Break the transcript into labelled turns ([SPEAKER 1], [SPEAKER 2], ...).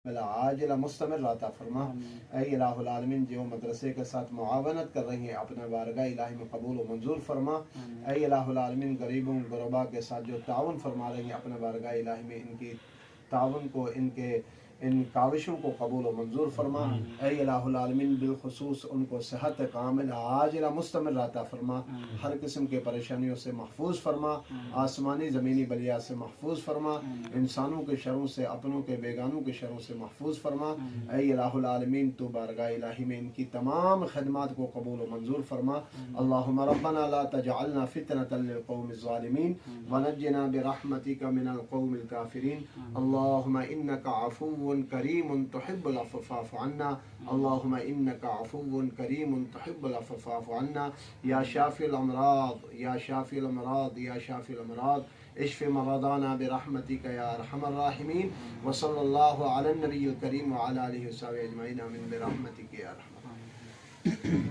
[SPEAKER 1] عاجلہ مستمر عطا فرما۔ اے الہ العالمین جو مدرسے کے ساتھ معاونت کر رہی ہیں اپنے بارگاہ الہی میں قبول و منظور فرما۔ اے الہ العالمین غریبوں غربا کے ساتھ جو تعاون فرما رہی ہیں اپنے بارگاہ الہی میں ان کی تعاون کو ان کاوشوں کو قبول و منظور فرما۔ اے الہ العالمین بالخصوص ان کو صحت کامل عاجلہ مستمر عطا فرما، ہر قسم کے پریشانیوں سے محفوظ فرما، آسمانی زمینی بلیا سے محفوظ فرما، انسانوں کے شروں سے، اپنوں کے بیگانوں کے شروں سے محفوظ فرما۔ اے الہ العالمین تو بارگاہ الہی میں ان کی تمام خدمات کو قبول و منظور فرما۔ اللہم ربنا لا تجعلنا فتنة للقوم الظالمین ونجنا برحمتک من القوم الکافرین۔ اللہم انک عفو کریم تحب العفو فاعف عنا۔ اللہم انک عفو کریم تحب العفو فاعف عنا۔ یا شافی الامراض یا شافی الامراض یا شافی الامراض اشف مرضانا برحمتک یا ارحم الراحمین۔ وصلی اللہ علی النبی الکریم وعلی آلہ وصحبہ اجمعین آمین برحمتک یا ارحم الراحمین۔